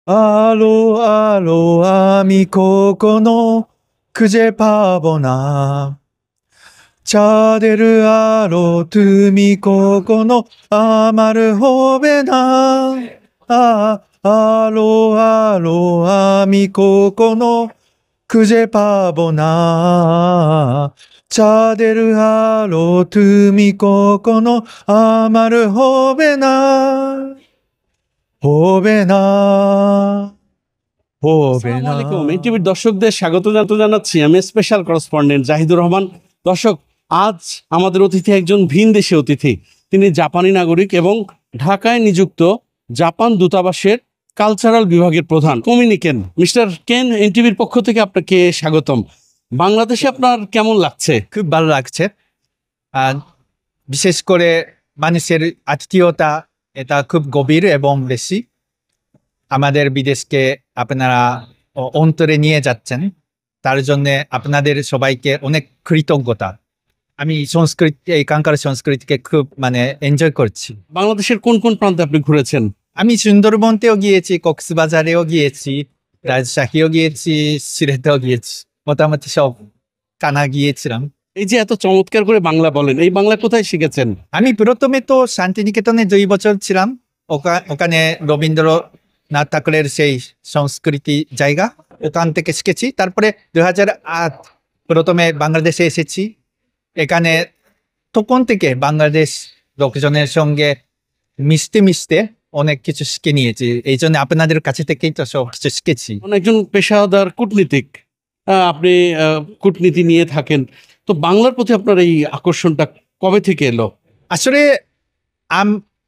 আলো আমি কখনো খুঁজে পাবো না চাঁদের আলো তুমি কখনো আমার হবে না আলো আলো আমি কখনো খুঁজে পাবো না চাঁদের আলো তুমি কখনো আমার হবে না আসসালামু আলাইকুম। এনটিভির দর্শকদের স্বাগত জানাচ্ছি আমি স্পেশাল করেসপন্ডেন্ট জাহিদুর রহমান। দর্শক, আজ আমাদের অতিথি একজন ভিনদেশী অতিথি। তিনি জাপানি নাগরিক এবং ঢাকায় নিযুক্ত জাপান দূতাবাসের কালচারাল বিভাগের প্রধান কমিউনিকেন মিস্টার কেন। এনটিভির পক্ষ থেকে আপনাকে স্বাগতম। বাংলাদেশে আপনার কেমন লাগছে? খুব ভালো লাগছে। আর বিশেষ করে মানুষের আত্মীয়তা এটা খুব গভীর এবং বেশি। আমাদের বিদেশকে আপনারা অন্তরে নিয়ে যাচ্ছেন, তার জন্য আপনাদের সবাইকে অনেক কৃতজ্ঞতা। আমি এখানকার সংস্কৃতিকে খুব এনজয় করছি। বাংলাদেশের কোন কোন প্রান্তে আপনি ঘুরেছেন? আমি সুন্দরবনতেও গিয়েছি, কক্সবাজারেও গিয়েছি, রাজশাহীও গিয়েছি, সিলেটেও গিয়েছি, মোটামুটি সব কানা গিয়েছিলাম। এই যে এত চমৎকার করে বাংলা বলেন, এই বাংলা কোথায় শিখেছেন? আমি প্রথমে তো শান্তিনিকেতনে 2 বছর ছিলাম। ওখানে রবীন্দ্রনাথ ঠাকুরের সেই সংস্কৃতি জায়গা, ওখান থেকে শিখেছি। তারপরে 2008 প্রথমে বাংলাদেশে এসেছি। এখানে তখন থেকে বাংলাদেশ লোকজনের সঙ্গে মিশতে মিশতে অনেক কিছু শিখে নিয়েছি। এই জন্য আপনাদের কাছে থেকেই তো সব কিছু শিখেছি। একজন পেশাদার কূটনীতিক, আপনি কূটনীতি নিয়ে থাকেন, তো বাংলার প্রতি আপনার এই আকর্ষণটা কবে থেকে এলো? আসলে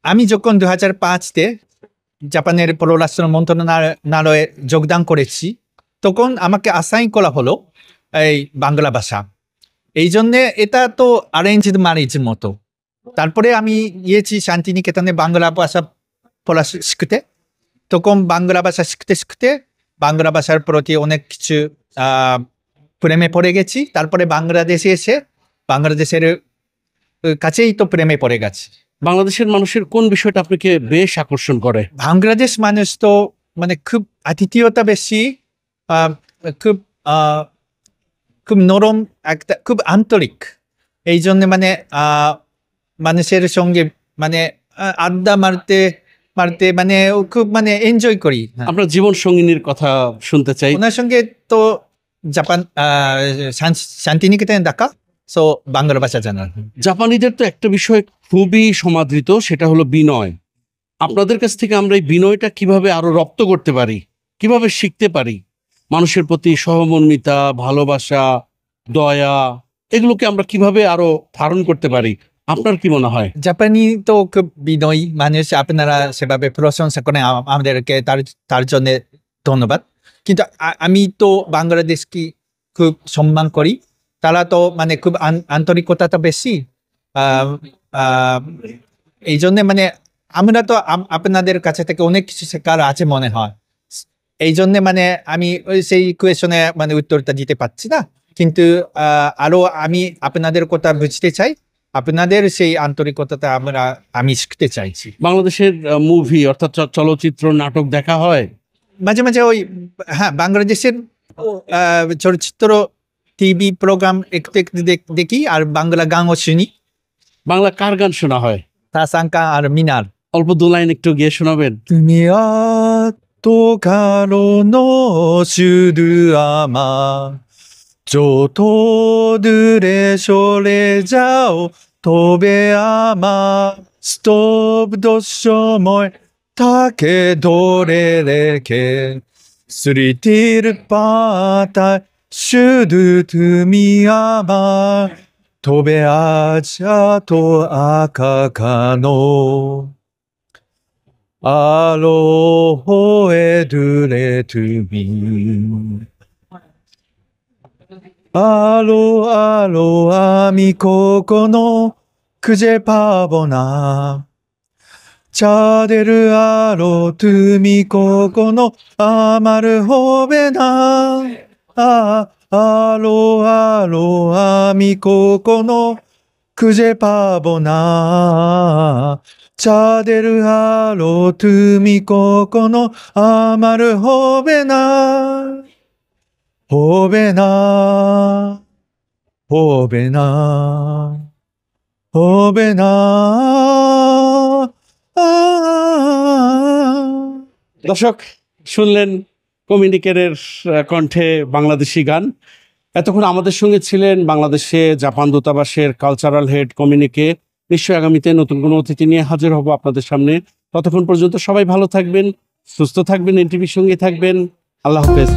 আমি যখন 2005-তে জাপানের পররাষ্ট্র মন্ত্রণালয়ে যোগদান করেছি, তখন আমাকে অ্যাসাইন করা হলো এই বাংলা ভাষা। এই জন্যে এটা তো অ্যারেঞ্জড ম্যারেজের মতো। তারপরে আমি গিয়েছি শান্তিনিকেতনে বাংলা ভাষা পড়া শিখতে। তখন বাংলা ভাষা শিখতে শিখতে বাংলা ভাষার প্রতি অনেক কিছু প্রেমে পড়ে গেছি। তারপরে বাংলাদেশে এসে বাংলাদেশের কাছেই তো প্রেমে পড়ে গেছে। বাংলাদেশের মানুষের কোন বিষয়টা আপনাকে বেশ আকর্ষণ করে? বাংলাদেশ মানুষ তো খুব আতিথেয়তা বেশি, খুব খুব নরম, একটা খুব আন্তরিক। এই জন্য মানুষের সঙ্গে আড্ডা মারতে মারতে খুব এনজয় করি। আপনার জীবন সঙ্গিনীর কথা শুনতে চাই। ওনার সঙ্গে তো জাপান শান্তিনিকেতনে দেখা, সো বাংলা ভাষা জানা। জাপানিদের তো একটা বিষয় খুবই সমাদৃত, সেটা হলো বিনয়। আপনাদের কাছ থেকে আমরা এই বিনয়টা কিভাবে আরো রপ্ত করতে পারি, কিভাবে শিখতে পারি? মানুষের প্রতি সহমর্মিতা, ভালোবাসা, দয়া, এগুলোকে আমরা কিভাবে আরো ধারণ করতে পারি? আপনার কি মনে হয়? জাপানি তো খুব বিনয়ী মানুষ, আপনারা সেভাবে প্রশংসা করেন আমাদেরকে, তার জন্য ধন্যবাদ। কিন্তু আমি তো বাংলাদেশকে খুব সম্মান করি। তারা তো খুব আন্তরিকতাটা বেশি। এই জন্য আমরা তো আপনাদের কাছে থেকে অনেক কিছু শেখার আছে মনে হয়। এই জন্য আমি সেই কোয়েশনে উত্তরটা দিতে পারছি না, কিন্তু আরো আমি আপনাদের কথা বুঝতে চাই। আপনাদের সেই আন্তরিকতাটা আমি শিখতে চাইছি। বাংলাদেশের মুভি অর্থাৎ চলচ্চিত্র, নাটক দেখা হয় মাঝে মাঝে। হ্যাঁ, বাংলাদেশের চলচ্চিত্র, টিভি প্রোগ্রাম একটু একটু দেখি, আর বাংলা গানও শুনি। বাংলা কার গান শোনা হয়? তাসাঙ্কা আর মিনার। অল্প 2 লাইন একটু গিয়ে শোনাবেন? তুমি তো কারো শুধু আমার, যত দূরে সরে যাও তবে আমার স্তব্ধ সময় তাকে ধরে রেখে, স্মৃতির পাতায় শুধু তুমি আমার, তবে আজ এত আঁকা কানো আলো হয়ে দূরে তুমি। আলো আলো আমি কখনো খুঁজে পাবো না চাঁদের আলো তুমি কখনো আমার হবে না। আলো আলো আমি কখনো খুঁজে পাবো না চাঁদের আলো তুমি কখনো আমার হবে না, হবে না, হবে না, হবে না। দর্শক শুনলেন কমিউনিকেটের কণ্ঠে বাংলাদেশি গান। এতক্ষণ আমাদের সঙ্গে ছিলেন বাংলাদেশে জাপান দূতাবাসের কালচারাল হেড কমিউনিকে। নিশ্চয়ই আগামীতে নতুন কোনো অতিথি নিয়ে হাজির হব আপনাদের সামনে। ততক্ষণ পর্যন্ত সবাই ভালো থাকবেন, সুস্থ থাকবেন, এনটিভির সঙ্গে থাকবেন। আল্লাহ হাফেজ।